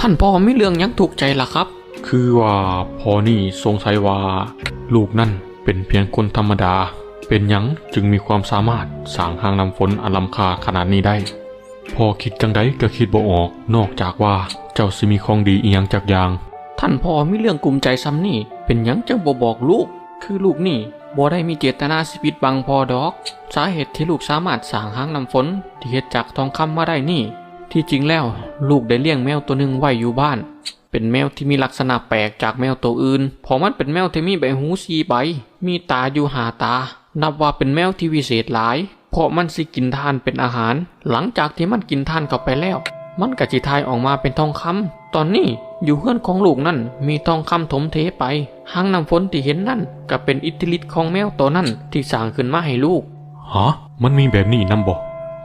ท่านพ่อไม่เรื่องยังถูกใจล่ะครับคือว่าพ่อนี่สงสัยว่าลูกนั่นเป็นเพียงคนธรรมดาเป็นหยังจึงมีความสามารถสร้างหางน้ำฝนอันล้ำค่าขนาดนี้ได้พ่อคิดจังใดก็คิดบ่ออกนอกจากว่าเจ้าสิมีของดีอีหยังจักอย่างท่านพ่อมีเรื่องกุมใจซ้ำนี่เป็นหยังจังบ่บอกลูกคือลูกนี่บ่ได้มีเจตนาสิปิดบังพ่อดอกสาเหตุที่ลูกสามารถสร้างหางน้ำฝนที่เฮ็ดจากทองคำมาได้นี่ที่จริงแล้วลูกได้เลี้ยงแมวตัวหนึ่งไว้อยู่บ้านเป็นแมวที่มีลักษณะแปลกจากแมวตัวอื่นเพราะมันเป็นแมวที่มีใบหู4 ใบมีตาอยู่5 ตานับว่าเป็นแมวที่วิเศษหลายเพราะมันสิกินทานเป็นอาหารหลังจากที่มันกินทานเข้าไปแล้วมันก็สิทายออกมาเป็นทองคำตอนนี้อยู่เฮือนของลูกนั่นมีทองคำถมเทไปหางน้ำฝนที่เห็นนั่นก็เป็นอิทธิฤทธิ์ของแมวตัวนั่นที่สร้างขึ้นมาให้ลูกฮะมันมีแบบนี้นำบ่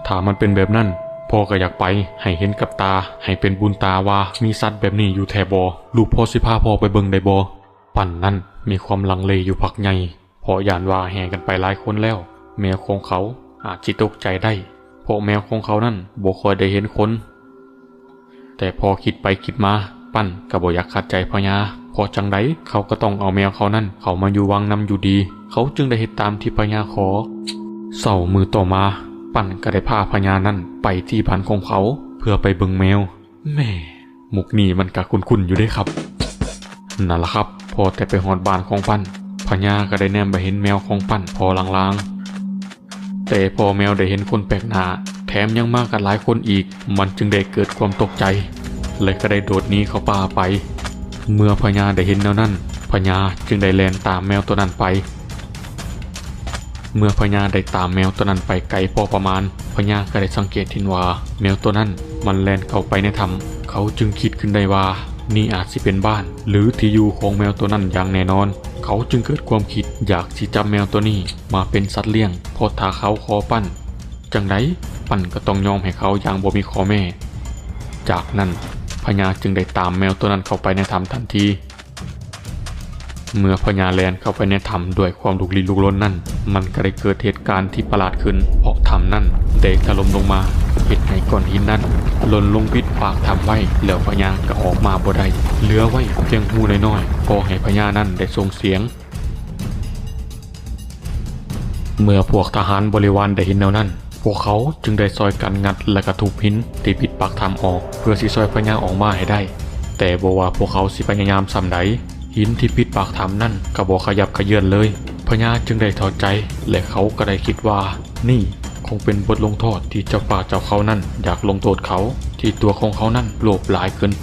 ถ้ามันเป็นแบบนั้นพ่อก็อยากไปให้เห็นกับตาให้เป็นบุญตาว่ามีสัตว์แบบนี้อยู่แถบบ่ลูกพ่อสิพาพ่อไปเบิ่งได้บ่ปั่นนั่นมีความลังเลอยู่พักใหญ่เพราะย่านว่าแห่กันไปหลายคนแล้วแมวของเขาอาจจิตกใจได้เพราะแมวของเขานั่นบ่ค่อยได้เห็นคนแต่พอคิดไปคิดมาปั้นก็บ่อยากขัดใจพญาเพราะจังไดเขาก็ต้องเอาแมวเขานั่นเขามาอยู่วังนำอยู่ดีเขาจึงได้เฮ็ดตามที่พญาขอเสาร์มือต่อมาปั้นก็ได้พาพญานั่นไปที่บ้านของเขาเพื่อไปเบิ่งแมวแม่มุกนี่มันก็คุ้นๆอยู่ได้ครับนั่นล่ะครับพอแต่ไปฮอดบ้านของปั้นพญาก็ได้แนมไปเห็นแมวของปั้นพอลางๆแต่พอแมวได้เห็นคนแปลกหน้าแถมยังมากันหลายคนอีกมันจึงได้เกิดความตกใจและก็ได้โดดหนีเข้าป่าไปเมื่อพญาได้เห็นแนวนั้นพญาจึงได้แล่นตามแมวตัวนั้นไปเมื่อพญาได้ตามแมวตัวนั้นไปไกลพอประมาณพญาก็ได้สังเกตเห็นว่าแมวตัวนั้นมันแล่นเข้าไปในถ้ำเขาจึงคิดขึ้นได้ว่านี่อาจสิเป็นบ้านหรือที่อยู่ของแมวตัวนั้นอย่างแน่นอนเขาจึงเกิดความคิดอยากที่จับแมวตัวนี้มาเป็นสัตว์เลี้ยงเพราะถ้าเขาขอปั้นจังไดปั้นก็ต้องยอมให้เขาอย่างบ่มีข้อแม่จากนั้นพญาจึงได้ตามแมวตัวนั้นเข้าไปในถ้ำทันทีเมื่อพญาแลนเข้าไปในถ้ำด้วยความลุกลี้ลุกลนนั่นมันก็ได้เกิดเหตุการณ์ที่ประหลาดขึ้นเพราะถ้ำนั่นได้ถล่มลงมาเฮ็ดให้ก้อนหินนั้นหล่นลงปิดปากถ้ำไว้แล้วพญาก็ออกมาบ่ได้เหลือไว้เพียงหูน้อยๆพอให้พญานั้นได้ส่งเสียงเมื่อพวกทหารบริวารได้เห็นแนวนั้นพวกเขาจึงได้ซอยกันงัดและกระทุบหินที่ปิดปากถ้ำออกเพื่อสิซอยพญาออกมาให้ได้แต่บ่ว่าพวกเขาสิพยายามส่ำใดหินที่ปิดปากถ้ำนั่นก็บ่ขยับขยื่นเลยพญาจึงได้ถอดใจและเขาก็ได้คิดว่านี่คงเป็นบทลงโทษที่เจ้าป่าเจ้าเขานั่นอยากลงโทษเขาที่ตัวของเขานั่นโลภหลายเกินไป